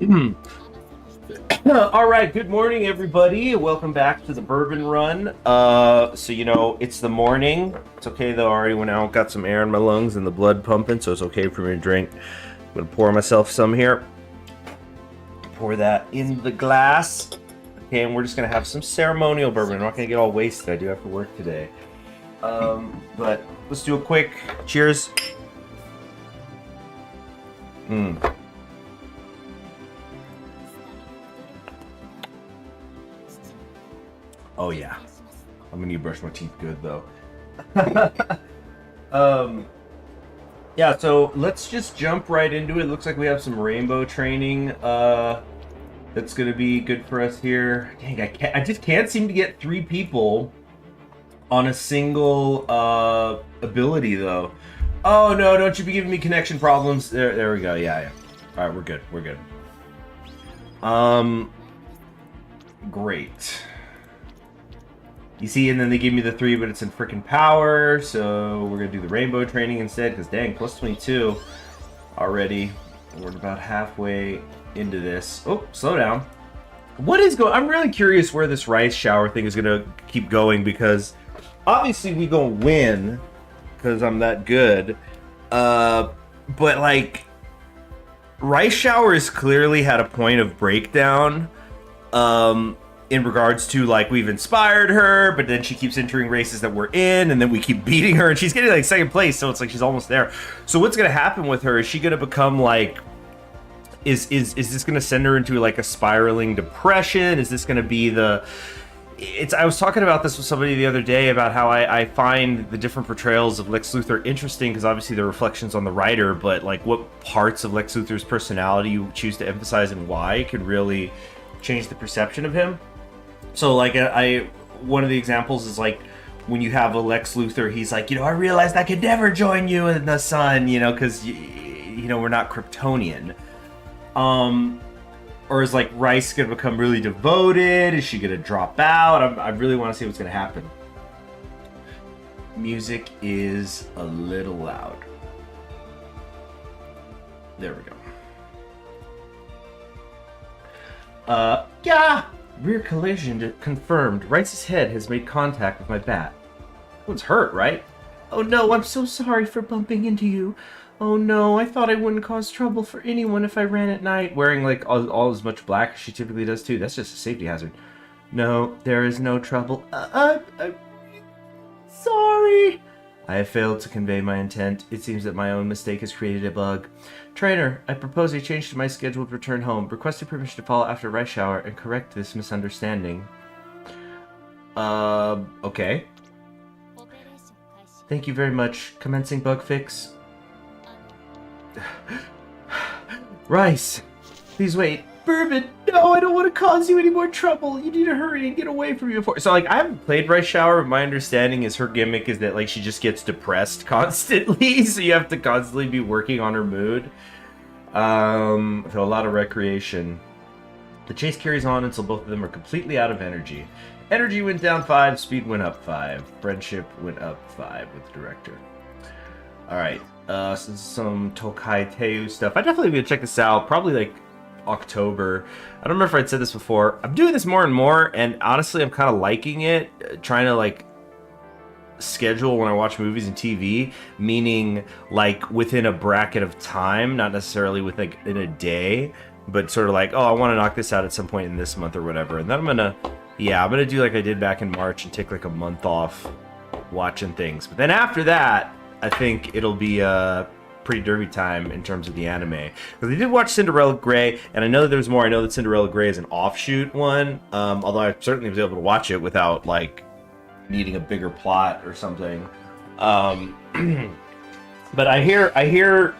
All right, good morning, everybody. Welcome back to the Bourbon Run. It's the morning. It's okay though. I already went out, got some air in my lungs and the blood pumping, so it's okay for me to drink. I'm gonna pour myself some here. Pour that in the glass. Okay, and we're just gonna have some ceremonial bourbon. I'm not gonna get all wasted. I do have to work today. But let's do a quick cheers. Oh yeah. I'm gonna need to brush my teeth good though. Yeah, so let's just jump right into it. Looks like we have some rainbow training that's gonna be good for us here. Dang, I just can't seem to get 3 people on a single ability though. Oh no, don't you be giving me connection problems. There we go. Yeah. Alright, we're good. Great. You see, and then they give me the 3, but it's in freaking power, so we're gonna do the rainbow training instead, because dang, plus 22 already. We're about halfway into this. Oh, slow down. What is going? I'm really curious where this rice shower thing is gonna keep going, because obviously we gonna win, because I'm that good. But like, rice shower has clearly had a point of breakdown. In regards to, like, we've inspired her, but then she keeps entering races that we're in, and then we keep beating her, and she's getting, like, second place, so it's like she's almost there. So what's going to happen with her? Is she going to become, like... Is this going to send her into, like, a spiraling depression? Is this going to be the... I was talking about this with somebody the other day about how I find the different portrayals of Lex Luthor interesting, because obviously they're reflections on the writer, but, like, what parts of Lex Luthor's personality you choose to emphasize and why can really change the perception of him. So, like, one of the examples is, like, when you have a Lex Luthor, he's like, I realized I could never join you in the sun, because, we're not Kryptonian. Or is, like, Rice going to become really devoted? Is she going to drop out? I really want to see what's going to happen. Music is a little loud. There we go. Yeah! Rear collision confirmed. Rice's head has made contact with my bat. One's hurt, right? Oh no, I'm so sorry for bumping into you. Oh no, I thought I wouldn't cause trouble for anyone if I ran at night. Wearing, like, all as much black as she typically does too. That's just a safety hazard. No, there is no trouble. I'm sorry. I have failed to convey my intent. It seems that my own mistake has created a bug. Trainer, I propose a change to my scheduled return home. Requesting permission to follow after rice shower and correct this misunderstanding. Okay. Thank you very much. Commencing bug fix. Rice, please wait. Bourbon, no, I don't want to cause you any more trouble. You need to hurry and get away from me before. So, like, I haven't played Rice Shower, but my understanding is her gimmick is that, like, she just gets depressed constantly, so you have to constantly be working on her mood. So a lot of recreation. The chase carries on until both of them are completely out of energy. Energy went down 5, speed went up 5. Friendship went up 5 with the director. Alright, so some Tokai Teu stuff. I definitely gonna check this out, probably, like, October. I don't remember if I'd said this before. I'm doing this more and more, and honestly, I'm kind of liking it. Trying to, like, schedule when I watch movies and TV, meaning, like, within a bracket of time, not necessarily with, like, in a day, but sort of like, oh, I want to knock this out at some point in this month or whatever. And then I'm gonna do like I did back in March and take, like, a month off watching things. But then after that, I think it'll be pretty derby time in terms of the anime. Because I did watch Cinderella Grey, and I know that there's more. I know that Cinderella Grey is an offshoot one, although I certainly was able to watch it without, like, needing a bigger plot or something. But I hear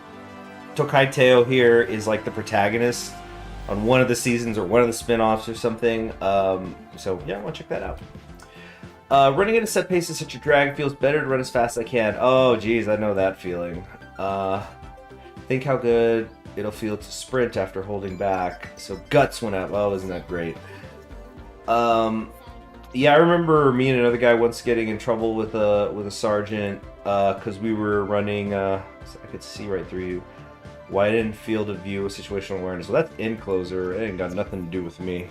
Tokai Teo here is, like, the protagonist on one of the seasons or one of the spin-offs or something. So yeah, I want to check that out. Running at a set pace is such a drag. It feels better to run as fast as I can. Oh, geez, I know that feeling. Think how good it'll feel to sprint after holding back. So guts went up. Oh, isn't that great? Yeah, I remember me and another guy once getting in trouble with a sergeant because we were running. I could see right through you. Widen field of view with situational awareness. Well, that's in closer. It ain't got nothing to do with me.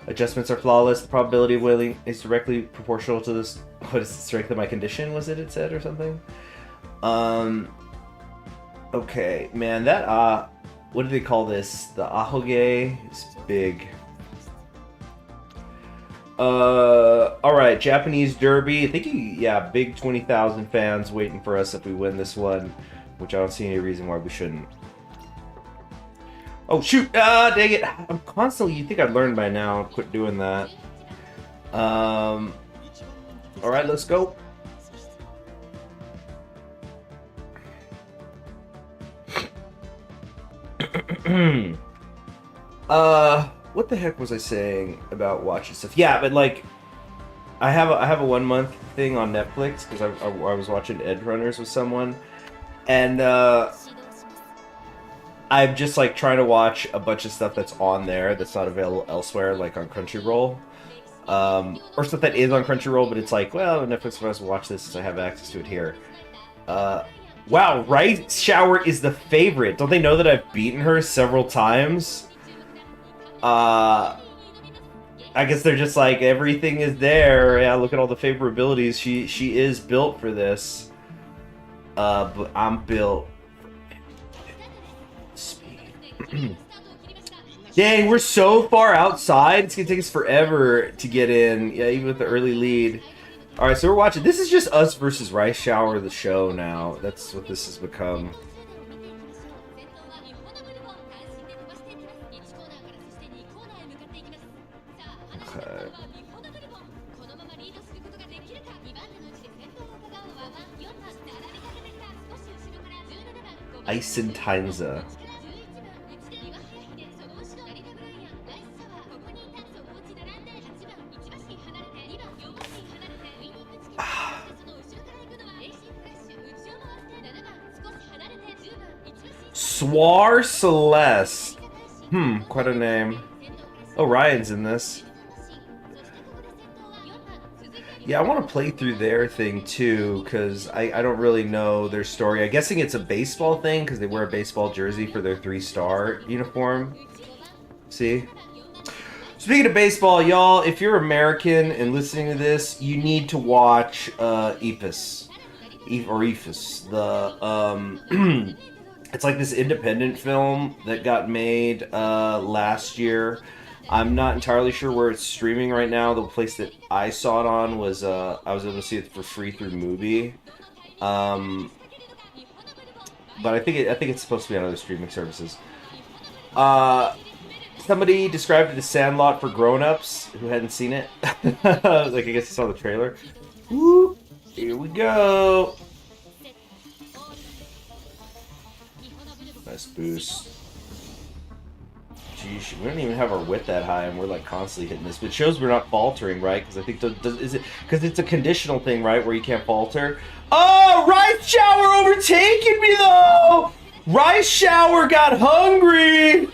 Adjustments are flawless. The probability of winning is directly proportional to this. What is the strength of my condition? Was it said or something? Okay, man, that what do they call this? The ahoge is big. Alright, Japanese Derby. I think yeah, big 20,000 fans waiting for us if we win this one, which I don't see any reason why we shouldn't. Oh, shoot! Dang it! I'm constantly, you think I'd learned by now. Quit doing that. Alright, let's go. What the heck was I saying about watching stuff? Yeah, but like, I have a 1 month thing on Netflix because I was watching Edge Runners with someone, and I'm just like trying to watch a bunch of stuff that's on there that's not available elsewhere, like on Crunchyroll, or stuff that is on Crunchyroll, but it's like, well, Netflix wants to watch this since I have access to it here. Wow, Rice Shower is the favorite. Don't they know that I've beaten her several times? I guess they're just like, everything is there. Yeah, look at all the favorabilities. She is built for this. But I'm built for speed. Dang, we're so far outside. It's gonna take us forever to get in. Yeah, even with the early lead. Alright, so we're watching. This is just us versus Rice Shower, the show now. That's what this has become. Okay. Eisentinza. Swar Celeste. Quite a name. Oh, Ryan's in this. Yeah, I want to play through their thing too, because I don't really know their story. I'm guessing it's a baseball thing, because they wear a baseball jersey for their 3-star uniform. See? Speaking of baseball, y'all, if you're American and listening to this, you need to watch Epis. Or Epis. The, it's like this independent film that got made last year. I'm not entirely sure where it's streaming right now. The place that I saw it on was I was able to see it for free through Mubi. But I think it's supposed to be on other streaming services. Somebody described it as Sandlot for grown-ups who hadn't seen it. Like, I guess you saw the trailer. Woo! Here we go. Nice boost. Geez, we don't even have our wit that high, and we're like constantly hitting this. But it shows we're not faltering, right? Because I think is it because it's a conditional thing, right, where you can't falter. Oh, Rice Shower overtaking me though. Rice Shower got hungry.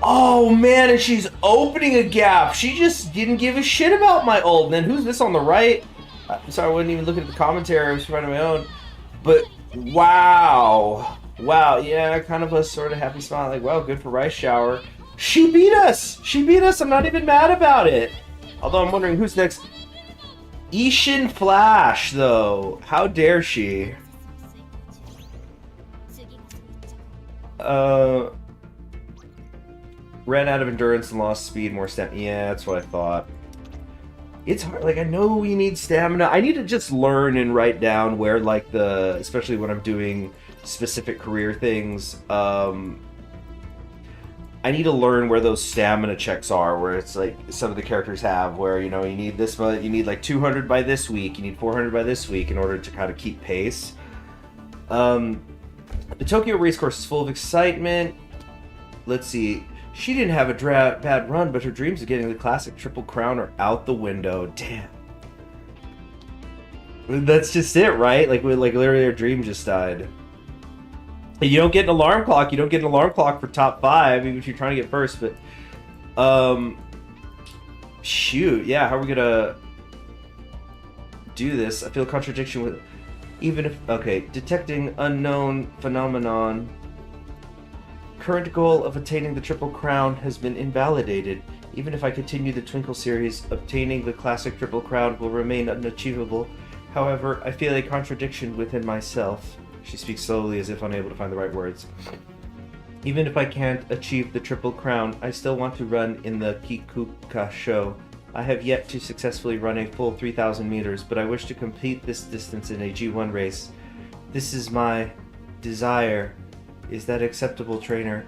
Oh man, and she's opening a gap. She just didn't give a shit about my ult. And then who's this on the right? I'm sorry, I wasn't even looking at the commentary. I was trying to my own. But wow. Wow, yeah, kind of a sort of happy smile, like, wow, good for Rice Shower. She beat us! She beat us, I'm not even mad about it. Although I'm wondering who's next. Ishin Flash, though. How dare she? Ran out of endurance and lost speed, more stamina. Yeah, that's what I thought. It's hard, like, I know you need stamina. I need to just learn and write down where, like, especially when I'm doing specific career things, I need to learn where those stamina checks are, where it's like some of the characters have, where, you know, you need this much, you need like 200 by this week, you need 400 by this week in order to kind of keep pace. The Tokyo racecourse is full of excitement. Let's see. She didn't have a bad run, but her dreams of getting the classic Triple Crown are out the window. Damn. That's just it, right? Like literally her dream just died. You don't get an alarm clock. You don't get an alarm clock for top 5, even if you're trying to get first. But, shoot, yeah. How are we gonna do this? I feel a contradiction with. Even if... Okay, detecting unknown phenomenon. Current goal of attaining the Triple Crown has been invalidated. Even if I continue the Twinkle series, obtaining the classic Triple Crown will remain unachievable. However, I feel a contradiction within myself. She speaks slowly as if unable to find the right words. Even if I can't achieve the Triple Crown, I still want to run in the Kikuka show. I have yet to successfully run a full 3,000 meters, but I wish to complete this distance in a G1 race. This is my desire. Is that acceptable, trainer?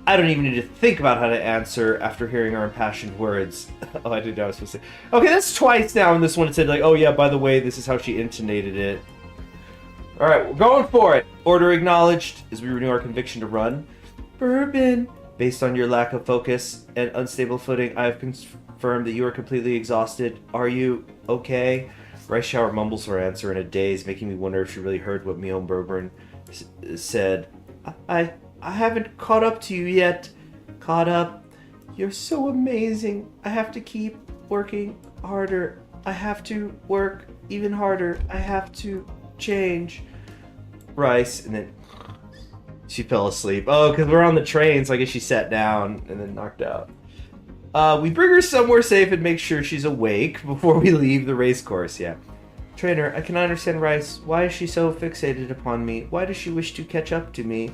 I don't even need to think about how to answer after hearing our impassioned words. Oh, I didn't know I was supposed to say. Okay, that's twice now in this one it said, like, oh yeah, by the way, this is how she intonated it. Alright, we're going for it. Order acknowledged as we renew our conviction to run. Bourbon. Based on your lack of focus and unstable footing, I have confirmed that you are completely exhausted. Are you okay? Rice Shower mumbles her answer in a daze, making me wonder if she really heard what Talking Bourbon said. I haven't caught up to you yet. Caught up? You're so amazing. I have to keep working harder. I have to work even harder. I have to change. Rice, and then she fell asleep. Oh, because we're on the train, so I guess she sat down and then knocked out. We bring her somewhere safe and make sure she's awake before we leave the race course, yeah. Trainer, I cannot understand Rice. Why is she so fixated upon me? Why does she wish to catch up to me?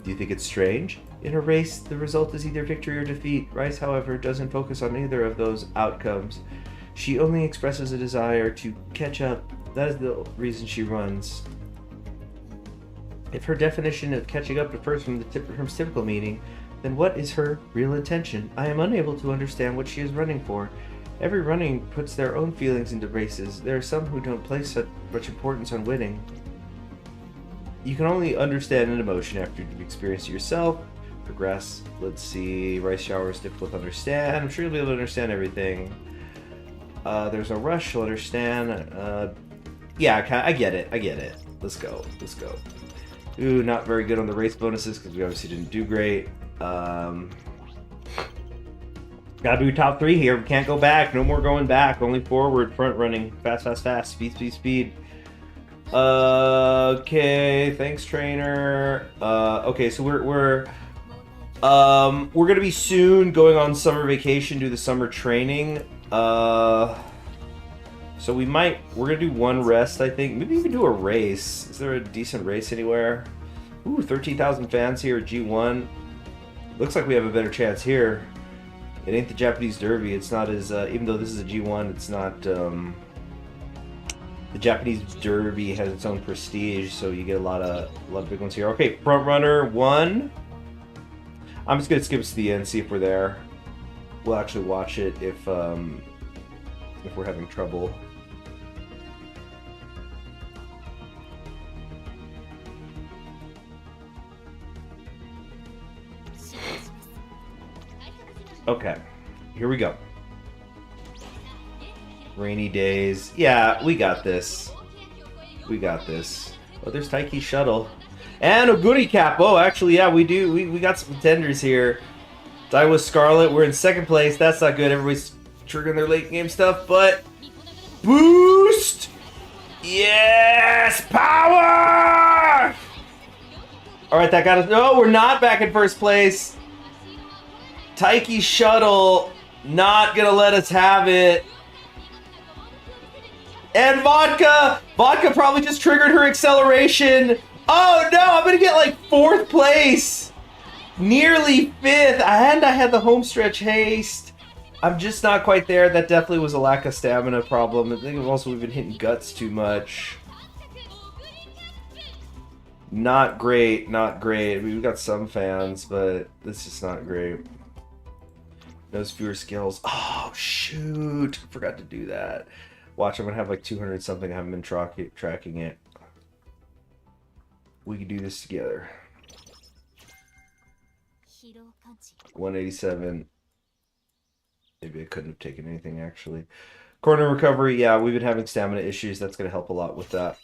Do you think it's strange? In a race, the result is either victory or defeat. Rice, however, doesn't focus on either of those outcomes. She only expresses a desire to catch up. That is the reason she runs. If her definition of catching up differs from the typical meaning, then what is her real intention? I am unable to understand what she is running for. Every running puts their own feelings into races. There are some who don't place such much importance on winning. You can only understand an emotion after you've experienced it yourself. Progress. Let's see. Rice Shower is difficult to understand. I'm sure you'll be able to understand everything. There's no rush. You'll understand. Yeah, I get it. I get it. Let's go. Let's go. Ooh, not very good on the race bonuses because we obviously didn't do great. Gotta do top 3 here. We can't go back. No more going back. Only forward. Front running. Fast, fast, fast. Speed, speed, speed. Okay. Thanks, trainer. Okay, so we're gonna be soon going on summer vacation, do the summer training. So we're gonna do one rest, I think. Maybe even do a race. Is there a decent race anywhere? Ooh, 13,000 fans here at G1. Looks like we have a better chance here. It ain't the Japanese Derby. It's not as, even though this is a G1, it's not, the Japanese Derby has its own prestige, so you get a lot of big ones here. Okay, front runner 1. I'm just gonna skip to the end, see if we're there. We'll actually watch it if we're having trouble. Okay, here we go. Rainy days. Yeah, we got this. We got this. Oh, there's Taiki's shuttle. And a goodie cap. Oh, actually, yeah, we do. We got some contenders here. Daiwa Scarlet, we're in 2nd place. That's not good. Everybody's triggering their late game stuff, but... Boost! Yes! Power! Alright, that got us... No, we're not back in 1st place. Taiki's shuttle not gonna let us have it. And Vodka! Vodka probably just triggered her acceleration. Oh no, I'm gonna get like 4th place. Nearly 5th, and I had the home stretch haste. I'm just not quite there. That definitely was a lack of stamina problem. I think also we've been hitting guts too much. Not great, not great. I mean, we've got some fans, but this is not great. Those fewer skills. Oh, shoot. Forgot to do that. Watch, I'm going to have like 200 something. I haven't been tracking it. We can do this together. 187. Maybe I couldn't have taken anything, actually. Corner recovery. Yeah, we've been having stamina issues. That's going to help a lot with that.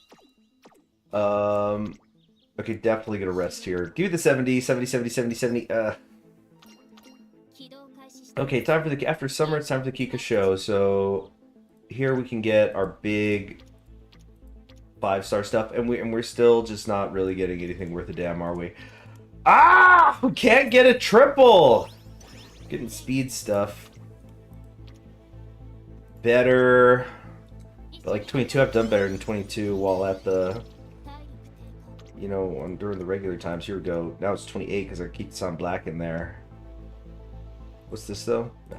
Okay, definitely going to rest here. Give me the 70, 70, 70, 70, 70. Okay, time for the... After summer, it's time for the Kika show. So... Here we can get our big 5-star stuff, and we're still just not really getting anything worth a damn, are we? Ah! We can't get a triple! Getting speed stuff. Better. But like 22, I've done better than 22 while at the... You know, during the regular times. Here we go. Now it's 28 because I keep some black in there. What's this though? No.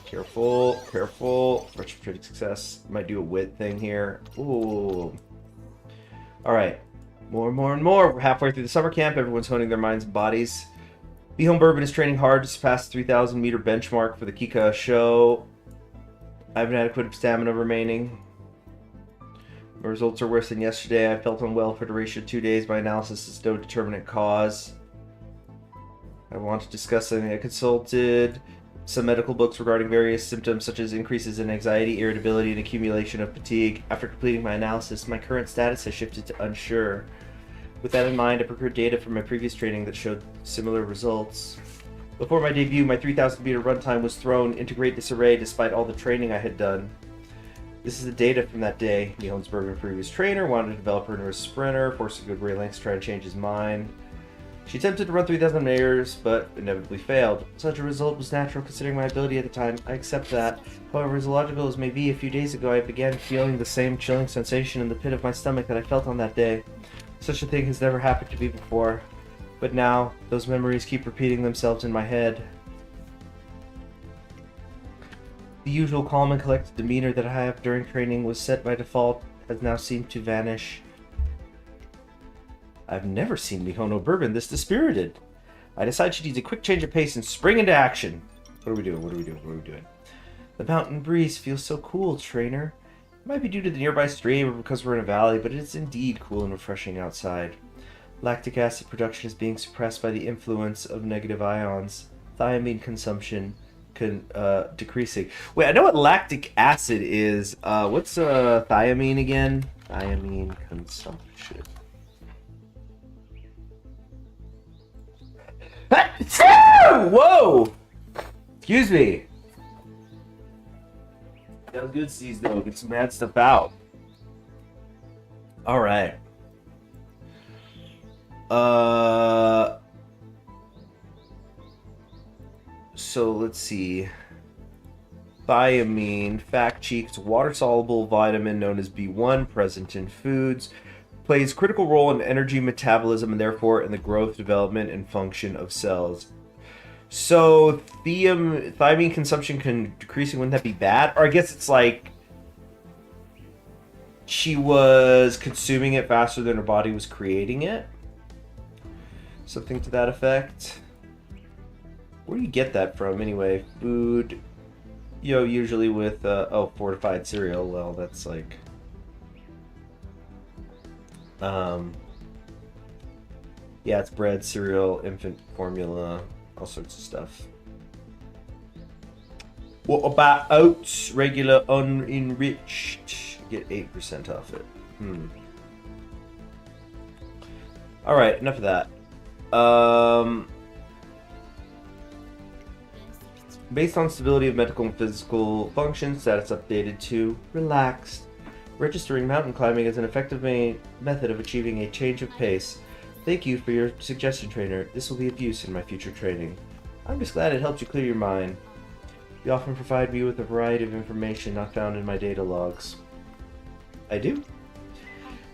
Careful, careful. Retrofitting success. Might do a wit thing here. Ooh. Alright. More and more and more. We're halfway through the summer camp. Everyone's honing their minds and bodies. Be Home Bourbon is training hard to surpass the 3,000 meter benchmark for the Kika show. I have an adequate stamina remaining. My results are worse than yesterday. I felt unwell for the duration of 2 days. My analysis is no determinate cause. I want to discuss something. I consulted some medical books regarding various symptoms such as increases in anxiety, irritability, and accumulation of fatigue. After completing my analysis, my current status has shifted to unsure. With that in mind, I procured data from my previous training that showed similar results. Before my debut, my 3,000 meter runtime was thrown into great disarray despite all the training I had done. This is the data from that day. Nihon's Bourbon previous trainer wanted to develop her into a sprinter, forced a good way lengths to try to change his mind. She attempted to run 3,000 meters, but inevitably failed. Such a result was natural considering my ability at the time. I accept that. However, as illogical as may be, a few days ago I began feeling the same chilling sensation in the pit of my stomach that I felt on that day. Such a thing has never happened to me before. But now, those memories keep repeating themselves in my head. The usual calm and collected demeanor that I have during training was set by default has now seemed to vanish. I've never seen Mihono Bourbon this dispirited. I decide she needs a quick change of pace and spring into action. What are we doing? What are we doing? What are we doing? The mountain breeze feels so cool, trainer. It might be due to the nearby stream or because we're in a valley, but it's indeed cool and refreshing outside. Lactic acid production is being suppressed by the influence of negative ions. Thiamine consumption decreasing. Wait, I know what lactic acid is. What's thiamine again? Thiamine consumption. Whoa! Excuse me. That was good, C's though. Get some bad stuff out. All right. So let's see. Thiamine, fact cheeks, water-soluble vitamin known as B1, present in foods, plays critical role in energy metabolism and therefore in the growth, development, and function of cells. So thiamine consumption decreasing, wouldn't that be bad? Or I guess it's like she was consuming it faster than her body was creating it. Something to that effect. Where do you get that from anyway? Food, you know, usually with fortified cereal. Well, that's like yeah, it's bread, cereal, infant formula, all sorts of stuff. What about oats? Regular, unenriched. Get 8% off it. Alright, enough of that. Based on stability of medical and physical functions, status updated to relaxed. Registering mountain climbing is an effective method of achieving a change of pace. Thank you for your suggestion, trainer. This will be of use in my future training. I'm just glad it helped you clear your mind. You often provide me with a variety of information not found in my data logs. I do?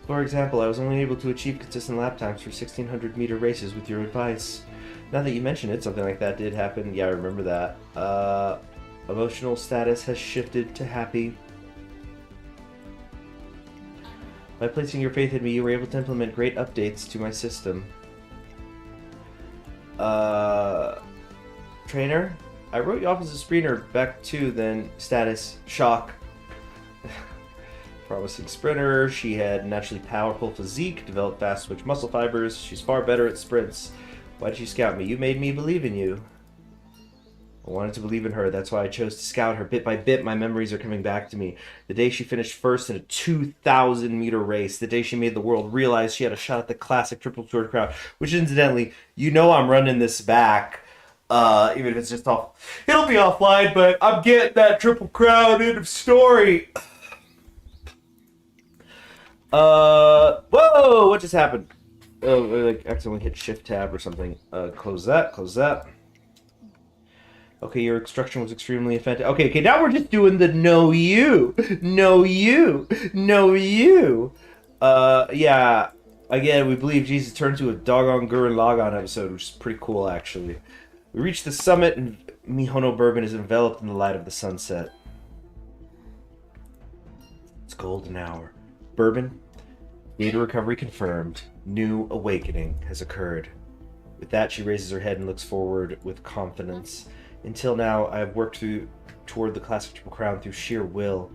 For example, I was only able to achieve consistent lap times for 1,600 meter races with your advice. Now that you mention it, something like that did happen. Yeah, I remember that. Emotional status has shifted to happy. By placing your faith in me, you were able to implement great updates to my system. Trainer, I wrote you off as a sprinter back to then status shock. Promising sprinter, she had naturally powerful physique, developed fast twitch muscle fibers, she's far better at sprints. Why did you scout me? You made me believe in you. I wanted to believe in her, that's why I chose to scout her. Bit by bit, my memories are coming back to me. The day she finished first in a 2,000 meter race, the day she made the world realize she had a shot at the classic triple sword crowd, which incidentally, you know I'm running this back, even if it's just off. It'll be offline, but I'm getting that triple crown, end of story. Whoa! What just happened? Oh, I like accidentally hit Shift Tab or something. Close that. Close that. Okay, your instruction was extremely effective. Okay, now we're just doing the no you. No you. No you. Yeah. Again, we believe Jesus turned to a doggone Gurren Lagann episode, which is pretty cool, actually. We reached the summit, and Mihono Bourbon is enveloped in the light of the sunset. It's golden hour. Bourbon, data recovery confirmed. New awakening has occurred. With that, she raises her head and looks forward with confidence. Until now, I have worked toward the classic Triple Crown through sheer will.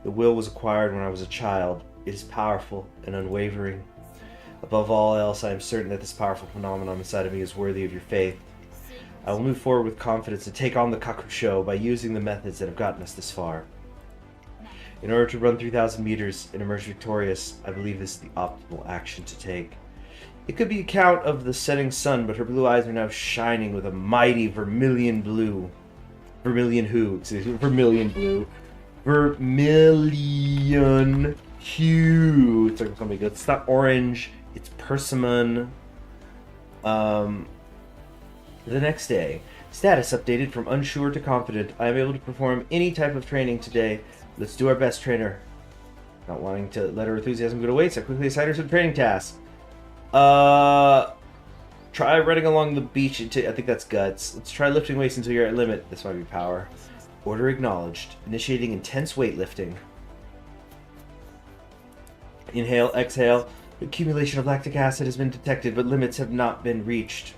The will was acquired when I was a child. It is powerful and unwavering. Above all else, I am certain that this powerful phenomenon inside of me is worthy of your faith. I will move forward with confidence and take on the Kakusho by using the methods that have gotten us this far. In order to run 3,000 meters and emerge victorious, I believe this is the optimal action to take. It could be account of the setting sun, but her blue eyes are now shining with a mighty vermilion blue. Vermilion blue. Vermilion hue. It's like something good. It's not orange. It's persimmon. The next day. Status updated from unsure to confident. I am able to perform any type of training today. Let's do our best, trainer. Not wanting to let her enthusiasm go to waste, I quickly assign her some training tasks. Try running along the beach until, I think that's guts. Let's try lifting weights until you're at limit. This might be power. Order acknowledged. Initiating intense weightlifting. Inhale, exhale. Accumulation of lactic acid has been detected, but limits have not been reached.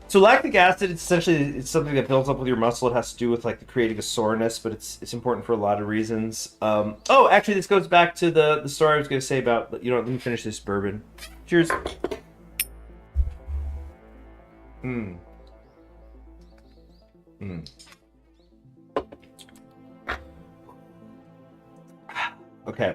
So lactic acid, it's something that builds up with your muscle. It has to do with like creating a soreness, but it's important for a lot of reasons. Oh, actually, this goes back to the story I was going to say about. Let me finish this bourbon. Cheers. Okay.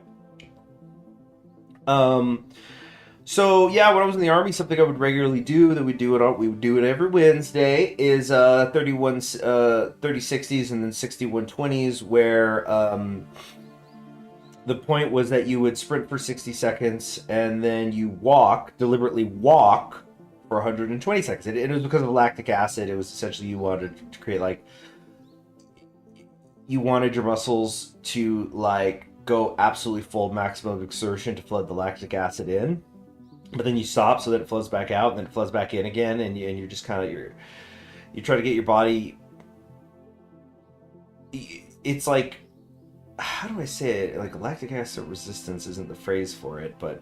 So yeah, when I was in the army, something I would regularly do that we would do it every Wednesday is 30-60s and then 61-20s, where the point was that you would sprint for 60 seconds and then you deliberately walk for 120 seconds. It was because of lactic acid. It was essentially you wanted to create you wanted your muscles to go absolutely full maximum exertion to flood the lactic acid in. But then you stop so that it flows back out, and then it flows back in again, and you're just kind of you try to get your body. It's like, how do I say it? Like lactic acid resistance isn't the phrase for it, but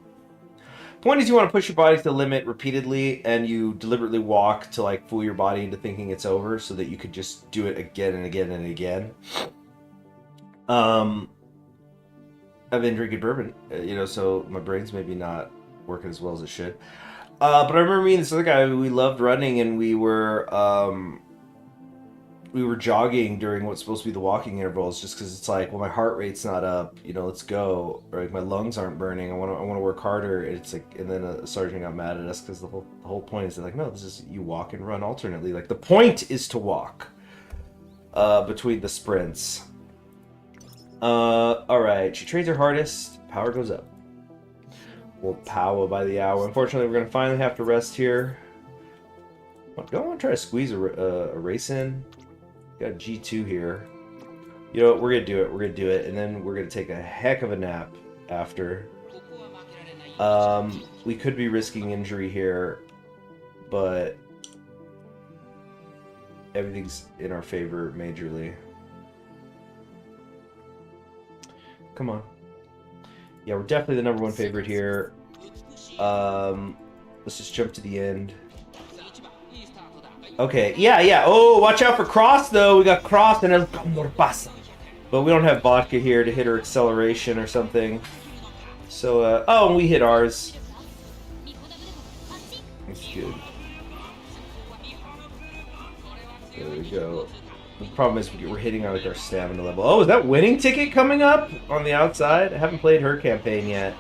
point is you want to push your body to the limit repeatedly, and you deliberately walk to fool your body into thinking it's over, so that you could just do it again and again and again. I've been drinking bourbon, so my brain's maybe not working as well as it should. But I remember me and this other guy, we loved running, and we were jogging during what's supposed to be the walking intervals, just because it's well, my heart rate's not up, let's go, or my lungs aren't burning, I want to work harder. It's and then a sergeant got mad at us because the whole point is no, this is you walk and run alternately. The point is to walk between the sprints. Alright, she trains her hardest, power goes up. We'll power by the hour. Unfortunately, we're going to finally have to rest here. Don't want to try to squeeze a race in. Got G2 here. You know what? We're going to do it. We're going to do it. And then we're going to take a heck of a nap after. We could be risking injury here, but everything's in our favor majorly. Come on. Yeah, we're definitely the number one favorite here. Let's just jump to the end. Okay, yeah. Oh, watch out for Cross, though. We got Cross and El Condor Pasa. But we don't have vodka here to hit her acceleration or something. So, oh, and we hit ours. That's good. There we go. The problem is we're hitting our stamina level. Oh, is that winning ticket coming up on the outside? I haven't played her campaign yet.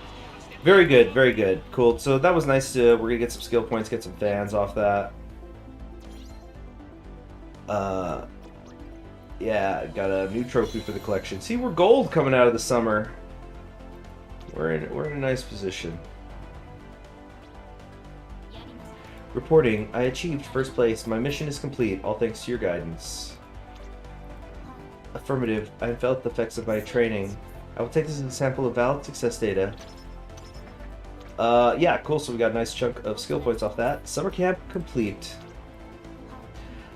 Very good, very good. Cool. So that was nice to... We're going to get some skill points, get some fans off that. Yeah, got a new trophy for the collection. See, we're gold coming out of the summer. We're in a nice position. Reporting, I achieved first place. My mission is complete, all thanks to your guidance. Affirmative, I have felt the effects of my training. I will take this as a sample of valid success data. Yeah, cool, so we got a nice chunk of skill points off that. Summer camp complete.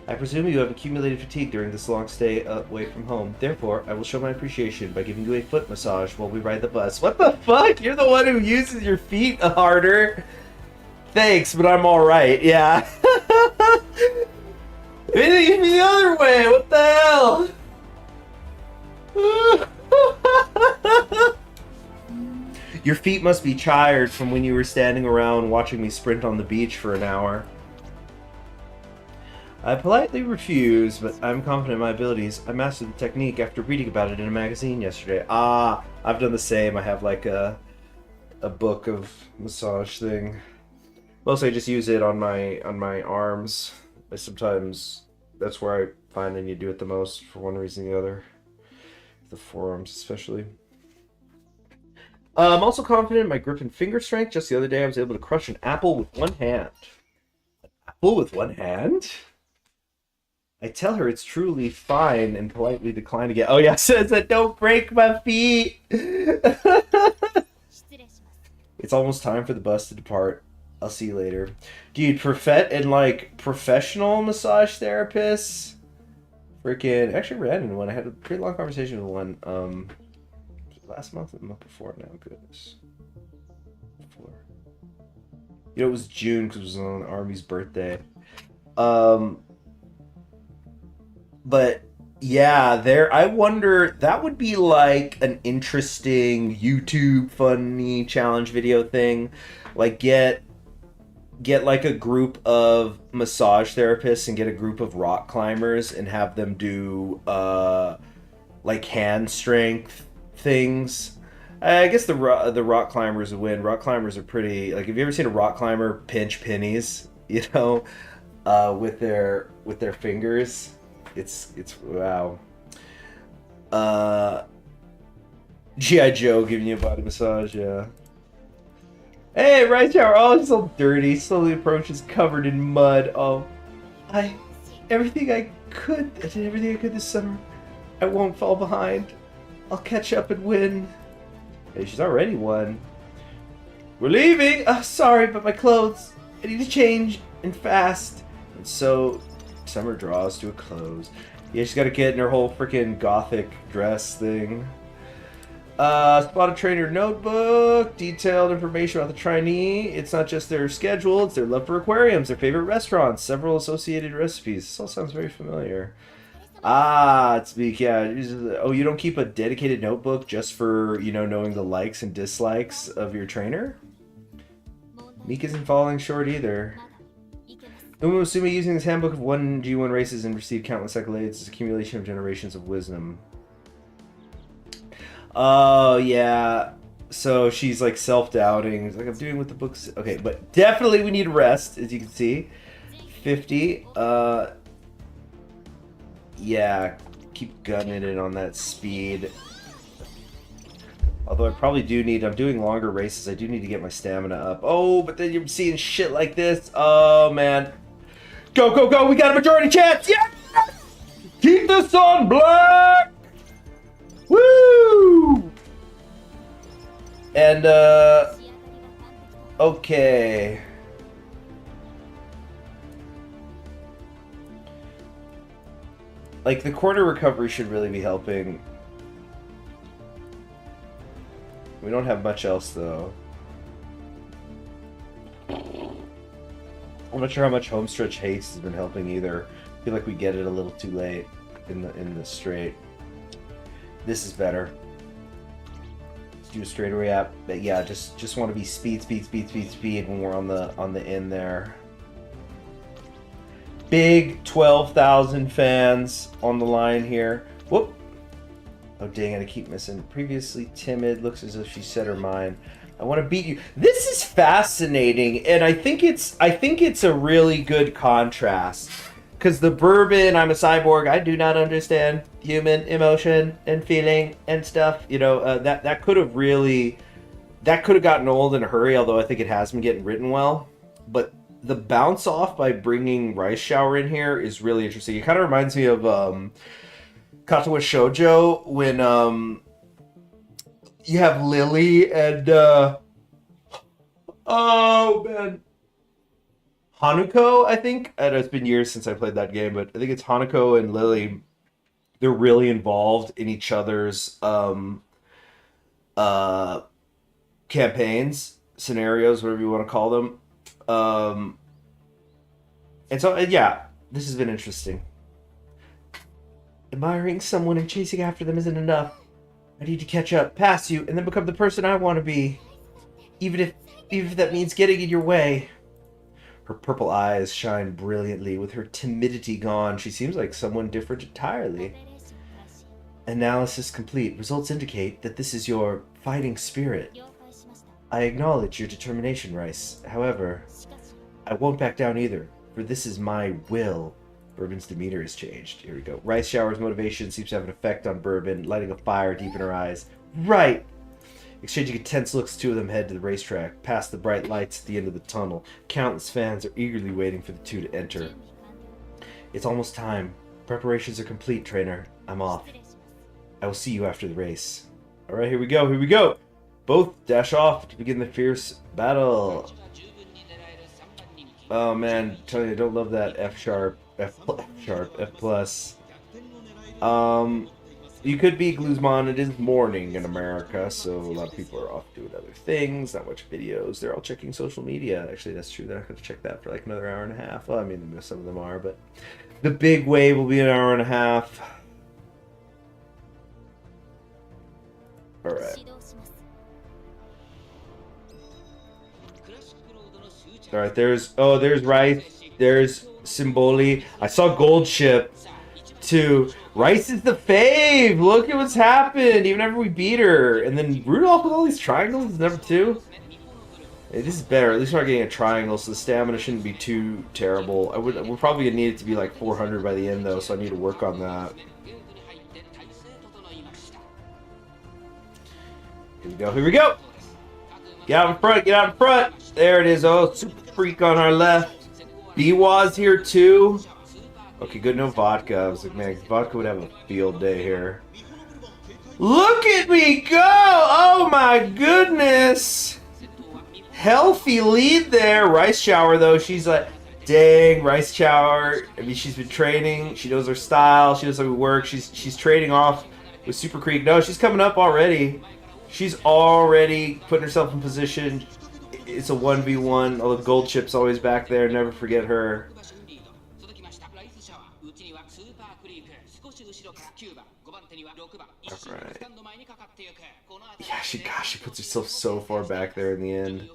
I presume you have accumulated fatigue during this long stay away from home. Therefore, I will show my appreciation by giving you a foot massage while we ride the bus. What the fuck? You're the one who uses your feet harder. Thanks, but I'm alright, yeah. It hit me the other way, what the hell? Your feet must be tired from when you were standing around watching me sprint on the beach for an hour. I politely refuse, but I'm confident in my abilities. I mastered the technique after reading about it in a magazine yesterday. Ah, I've done the same. I have like a book of massage thing. Mostly I just use it on my arms. But sometimes that's where I find I need to do it the most for one reason or the other. The forearms especially. I'm also confident in my grip and finger strength. Just the other day I was able to crush an apple with one hand. An apple with one hand? I tell her it's truly fine and politely decline again. Oh yeah, says that don't break my feet. It's almost time for the bus to depart. I'll see you later. Dude, Perfet and like professional massage therapists. Freaking actually ran into one. I had a pretty long conversation with one last month or the month before now, goodness. Before. You know, it was June because it was on Army's birthday. But yeah, I wonder, that would be like an interesting YouTube funny challenge video thing. Like get like a group of massage therapists and get a group of rock climbers and have them do like hand strength things. I guess the rock climbers would win. Rock climbers are pretty, like, have you ever seen a rock climber pinch pennies, you know, with their fingers? It's wow. G.I. Joe giving you a body massage, yeah. Hey, right shower. Oh, it's all dirty. Slowly approaches, covered in mud. Oh, I did everything I could this summer. I won't fall behind. I'll catch up and win. Hey, she's already won. We're leaving. Sorry, but my clothes. I need to change and fast. And so, summer draws to a close. Yeah, she's got to get in her whole freaking gothic dress thing. Spot a trainer notebook, detailed information about the trainee. It's not just their schedule, it's their love for aquariums, their favorite restaurants, several associated recipes. This all sounds very familiar. Yeah. Oh, you don't keep a dedicated notebook just for, you know, knowing the likes and dislikes of your trainer? Meek isn't falling short either. Umusumi using this handbook of 1G1 races and received countless accolades. It's accumulation of generations of wisdom. Oh, yeah. So she's like self-doubting. It's like, I'm doing what the books... Okay, but definitely we need rest, as you can see. 50. Yeah, keep gunning it on that speed. Although I probably do need... I'm doing longer races. I do need to get my stamina up. Oh, but then you're seeing shit like this. Oh, man. Go, go, go. We got a majority chance. Yeah! Keep this on black! Woo! And, okay. Like, the quarter recovery should really be helping. We don't have much else, though. I'm not sure how much homestretch haste has been helping either. I feel like we get it a little too late in the straight. This is better. Let's do a straightaway app. But yeah, just want to be speed when we're on the end there. Big 12,000 fans on the line here. Whoop. Oh dang it, I keep missing. Previously timid, looks as if she set her mind. I want to beat you. This is fascinating, and I think it's a really good contrast. Because the bourbon, I'm a cyborg, I do not understand human emotion and feeling and stuff. You know, that could have really That could have gotten old in a hurry, although I think it has been getting written well. But the bounce off by bringing Rice Shower in here is really interesting. It kind of reminds me of Katawa Shoujo when you have Lily and oh man, Hanuko, I think. I know it's been years since I played that game, but I think it's Hanuko and Lily. They're really involved in each other's campaigns, scenarios, whatever you want to call them. And so, yeah, this has been interesting. Admiring someone and chasing after them isn't enough. I need to catch up, pass you, and then become the person I want to be. Even if that means getting in your way. Her purple eyes shine brilliantly. With her timidity gone, she seems like someone different entirely. Analysis complete. Results indicate that this is your fighting spirit. I acknowledge your determination, Rice. However, I won't back down either, for this is my will. Bourbon's demeanor has changed. Here we go. Rice Shower's motivation seems to have an effect on Bourbon, lighting a fire deep in her eyes. Right! Exchanging intense looks, two of them head to the racetrack, past the bright lights at the end of the tunnel. Countless fans are eagerly waiting for the two to enter. It's almost time. Preparations are complete, trainer. I'm off. I will see you after the race. Alright, here we go, here we go! Both dash off to begin the fierce battle. Oh man, tell you, I don't love that F sharp, F plus. You could be Guzman. It is morning in America, so a lot of people are off doing other things, not watching videos. They're all checking social media. Actually, that's true. They're not going to check that for like another hour and a half. Well, I mean, some of them are, but the big wave will be an hour and a half. All right. All right. There's Rice. There's Symboli. I saw Gold Ship too. Rice is the fave. Look at what's happened. Even after we beat her, and then Rudolph with all these triangles is number 2. Hey, this is better. At least we're not getting a triangle, so the stamina shouldn't be too terrible. We're probably gonna need it to be like 400 by the end though, so I need to work on that. Here we go. Here we go. Get out in front. Get out in front. There it is. Oh, Super Freak on our left. Biwa's here too. Okay, good, no vodka. I was like, man, vodka would have a field day here. Look at me go! Oh my goodness! Healthy lead there. Rice Shower, though, she's like, dang, Rice Shower. I mean, she's been training. She knows her style. She knows how we work. She's trading off with Super Creek. No, she's coming up already. She's already putting herself in position. It's a 1v1. Although Gold Chip's always back there. Never forget her. Alright. Yeah, she puts herself so far back there in the end.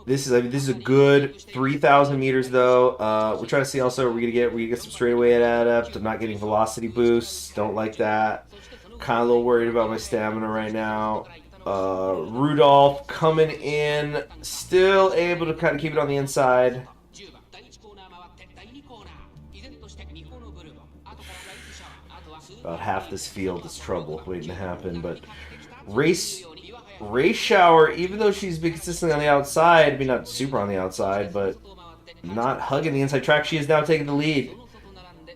This is a good 3,000 meters though. We're trying to see also we're gonna get some straightaway adept. I'm not getting velocity boosts. Don't like that. Kind of a little worried about my stamina right now. Rudolph coming in, still able to kind of keep it on the inside. About half this field is trouble waiting to happen, but Race Shower, even though she's been consistently on the outside, I mean not super on the outside, but not hugging the inside track, she is now taking the lead.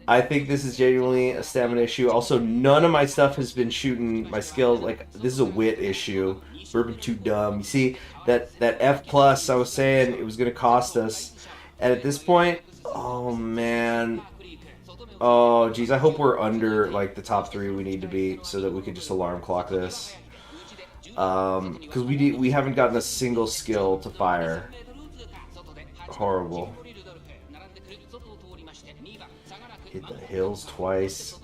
I think this is genuinely a stamina issue. Also, none of my stuff has been shooting my skills. Like, this is a wit issue. Bourbon too dumb. You see, that F plus, I was saying it was going to cost us. And at this point, oh man. Oh, geez, I hope we're under, like, the top 3 we need to be so that we can just alarm clock this. Because we haven't gotten a single skill to fire. Horrible. Hit the hills twice.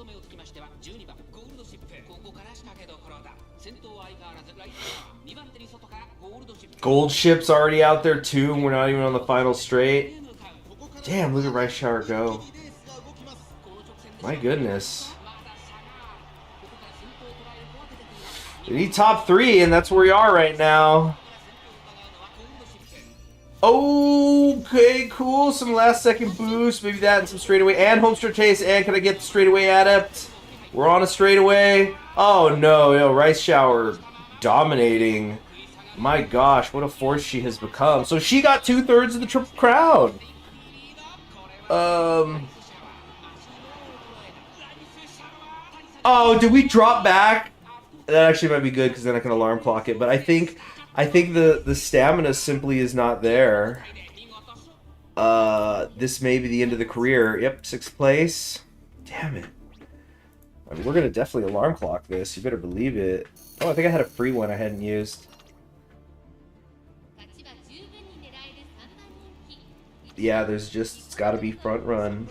Gold Ship's already out there too, and we're not even on the final straight. Damn, look at Rice Shower go. My goodness. We need top 3, and that's where we are right now. Okay, cool. Some last second boost. Maybe that and some straightaway. And home stretch chase. And can I get the straightaway adept? We're on a straightaway. Oh, no. Rice Shower dominating. My gosh, what a force she has become. So she got 2/3 of the Triple Crown. Oh, did we drop back? That actually might be good because then I can alarm clock it. But I think the stamina simply is not there. This may be the end of the career. Yep, 6th place. Damn it. I mean, we're gonna definitely alarm clock this. You better believe it. Oh, I think I had a free one I hadn't used. Yeah, it's got to be front run.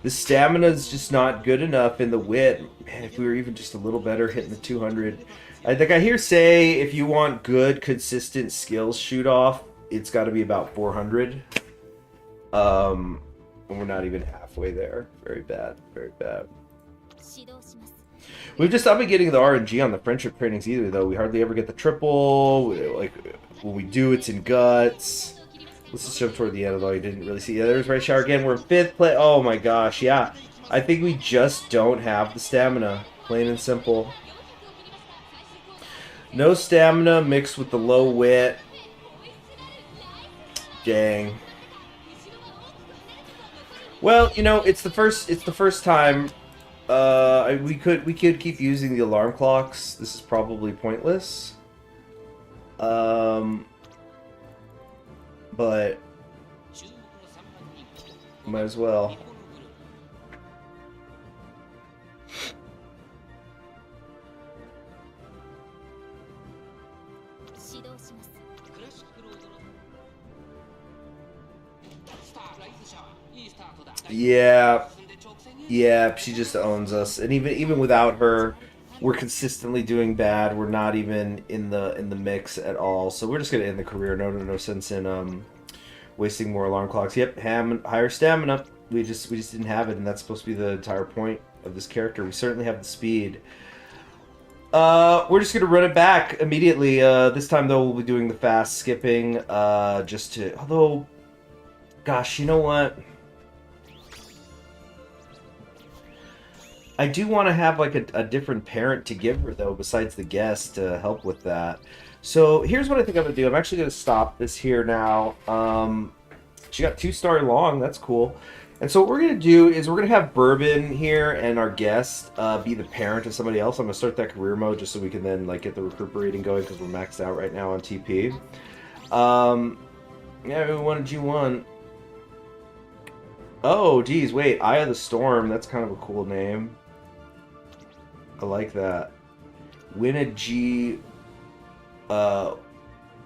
The stamina is just not good enough in the wit. Man, if we were even just a little better hitting the 200. I think I hear say if you want good, consistent skills shoot off, it's got to be about 400. And we're not even halfway there. Very bad, very bad. We've just not been getting the RNG on the friendship trainings either, though. We hardly ever get the triple. Like, when we do, it's in guts. Let's just jump toward the end, although I didn't really see. Yeah, there's Right Shower again. We're in 5th place. Oh my gosh, yeah. I think we just don't have the stamina. Plain and simple. No stamina mixed with the low wit. Dang. Well, you know, it's the first time. We could keep using the alarm clocks. This is probably pointless. But might as well. Yeah, she just owns us, and even without her, we're consistently doing bad. We're not even in the mix at all. So we're just gonna end the career. No sense in wasting more alarm clocks. Yep, higher stamina. We just didn't have it, and that's supposed to be the entire point of this character. We certainly have the speed. We're just gonna run it back immediately. This time though, we'll be doing the fast skipping. Just to, although, gosh, you know what? I do want to have like a different parent to give her though, besides the guest, to help with that. So here's what I think I'm gonna do. I'm actually gonna stop this here now. She got 2-star long. That's cool. And so what we're gonna do is we're gonna have Bourbon here and our guest be the parent of somebody else. I'm gonna start that career mode just so we can then like get the recuperating going because we're maxed out right now on TP. Yeah, we wanted G1. Oh, geez, wait, Eye of the Storm. That's kind of a cool name. I like that. Win a G1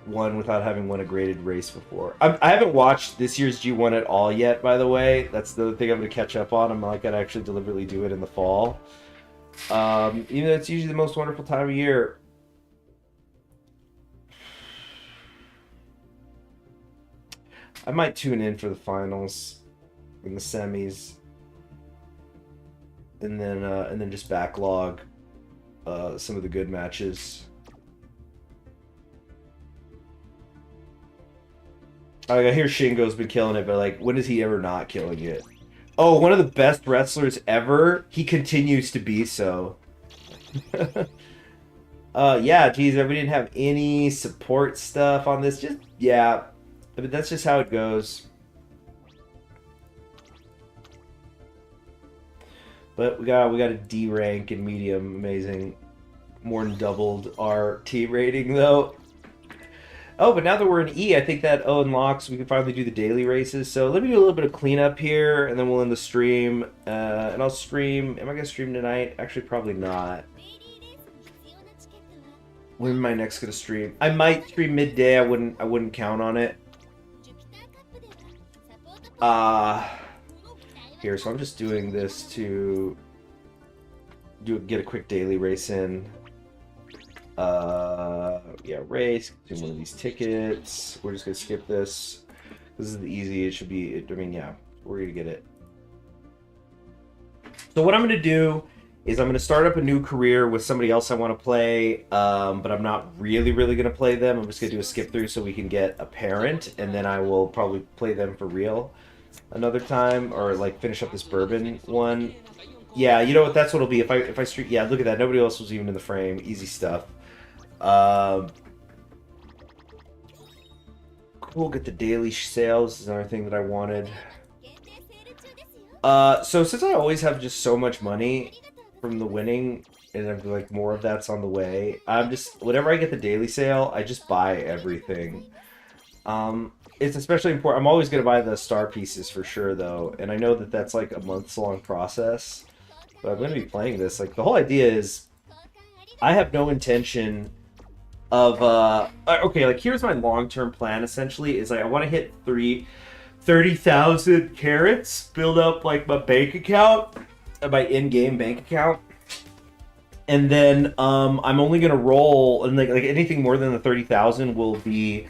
without having won a graded race before. I haven't watched this year's G1 at all yet, by the way. That's the thing I'm going to catch up on. I'm not going to actually deliberately do it in the fall. Even though it's usually the most wonderful time of year. I might tune in for the finals and the semis. And then just backlog some of the good matches. I hear Shingo's been killing it, but like, when is he ever not killing it? Oh, one of the best wrestlers ever. He continues to be so. Yeah, geez, we didn't have any support stuff on this. Just yeah, I mean that's just how it goes. But we got a D rank in medium, amazing. More than doubled our T rating though. Oh, but now that we're in E, I think that unlocks we can finally do the daily races. So let me do a little bit of cleanup here, and then we'll end the stream. And I'll stream. Am I gonna stream tonight? Actually, probably not. When am I next gonna stream? I might stream midday. I wouldn't count on it. Here, so I'm just doing this to get a quick daily race in. Yeah, race, do one of these tickets. We're just gonna skip this. This is the easy, it should be, I mean, yeah, we're gonna get it. So what I'm gonna do is I'm gonna start up a new career with somebody else I want to play, but I'm not really gonna play them. I'm just gonna do a skip through so we can get a parent, and then I will probably play them for real another time, or like finish up this bourbon one. Yeah, you know what, that's what it'll be if I stream. Yeah, look at that, nobody else was even in the frame. Easy stuff. We'll get the daily sales. Is another thing that I wanted. So since I always have just so much money from the winning, and I feel like more of that's on the way, I'm just whenever I get the daily sale, I just buy everything. It's especially important. I'm always gonna buy the star pieces for sure, though, and I know that that's like a months long process. But I'm gonna be playing this. Like the whole idea is, I have no intention of okay. Like here's my long term plan. Essentially, is like I want to hit 30,000 carats, build up like my bank account, my in-game bank account, and then I'm only gonna roll, and like anything more than the 30,000 will be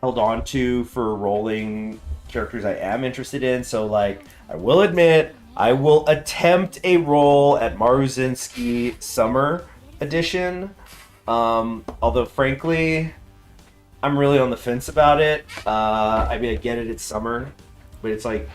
held on to for rolling characters I am interested in. So like I will admit I will attempt a roll at Maruzinski Summer Edition. Although frankly I'm really on the fence about it. I mean I get it, it's summer, but it's like,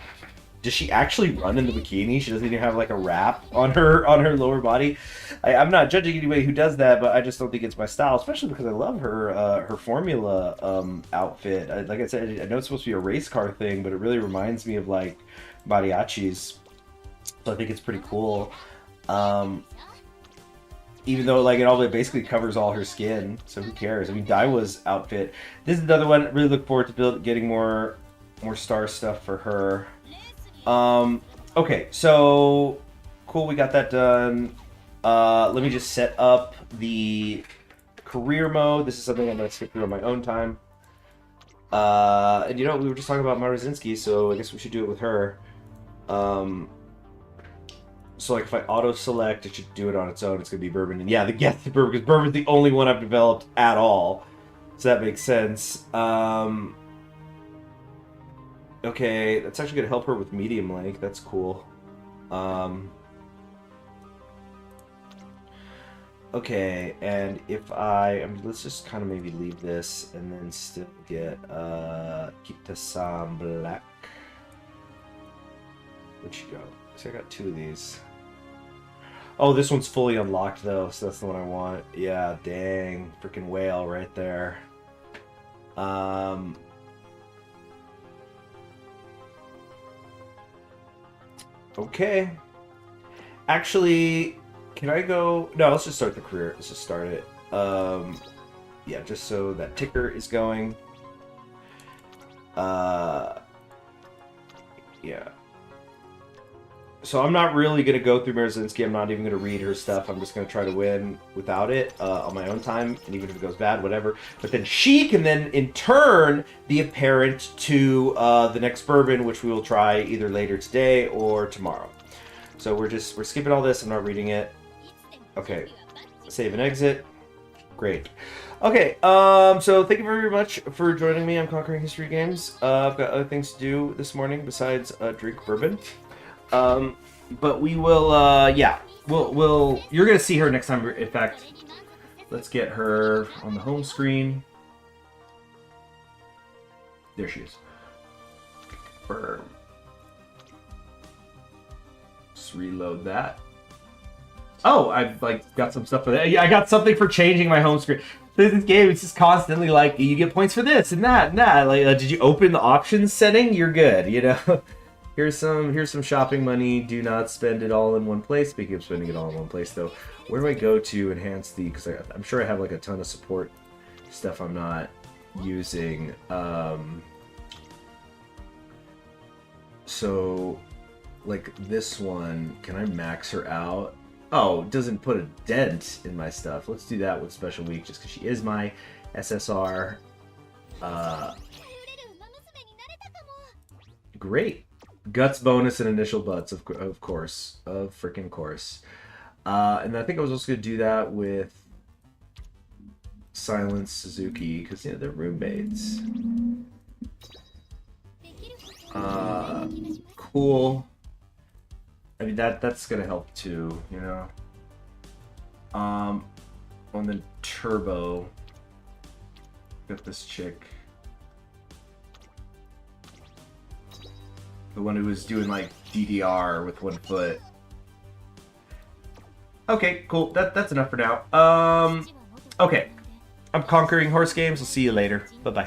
does she actually run in the bikini? She doesn't even have like a wrap on her lower body. I'm not judging anybody who does that, but I just don't think it's my style, especially because I love her formula outfit. Like I said, I know it's supposed to be a race car thing, but it really reminds me of like mariachis. So I think it's pretty cool. Even though like it basically covers all her skin, so who cares? I mean, Daiwa's outfit. This is another one. Really look forward to getting more star stuff for her. Okay, so cool, we got that done. Let me just set up the career mode. This is something I'm gonna skip through on my own time. And you know, we were just talking about Maruzinski, so I guess we should do it with her. So like if I auto select, it should do it on its own. It's gonna be Bourbon, and yeah, the Bourbon, because Bourbon's the only one I've developed at all, so that makes sense. Okay, that's actually gonna help her with medium length. That's cool. Okay, and if let's just kind of maybe leave this and then still get Kita-san Black. Where'd she go? So I got two of these. Oh, this one's fully unlocked though, so that's the one I want. Yeah, dang, freaking whale right there. Okay. Actually, can I go? No, let's just start the career. Let's just start it. Yeah, just so that ticker is going. Yeah. So I'm not really going to go through Maruzinski. I'm not even going to read her stuff. I'm just going to try to win without it on my own time. And even if it goes bad, whatever. But then she can then, in turn, be a parent to the next bourbon, which we will try either later today or tomorrow. So we're skipping all this. I'm not reading it. Okay. Save and exit. Great. Okay, so thank you very much for joining me on Conquering History Games. I've got other things to do this morning besides drink bourbon. But we will, yeah, you're gonna see her next time. In fact, let's get her on the home screen. There she is. Burn. Just reload that. Oh, I've like got some stuff for that. Yeah, I got something for changing my home screen. This game, it's just constantly like, you get points for this and that and that. Like, did you open the options setting? You're good, you know? Here's some shopping money. Do not spend it all in one place. Speaking of spending it all in one place, though, where do I go to enhance the? Because I'm sure I have like a ton of support stuff I'm not using. So, like this one, can I max her out? Oh, it doesn't put a dent in my stuff. Let's do that with Special Week, just because she is my SSR. Great. Guts bonus and initial butts, of course. Of freaking course. And I think I was also going to do that with Silence Suzuki, because, you know, they're roommates. Cool. I mean, that's going to help too, you know. On the turbo, got this chick. The one who was doing like DDR with 1 foot. Okay, cool. That's enough for now. Okay. I'm Conquering Horse Games. I'll see you later. Bye-bye.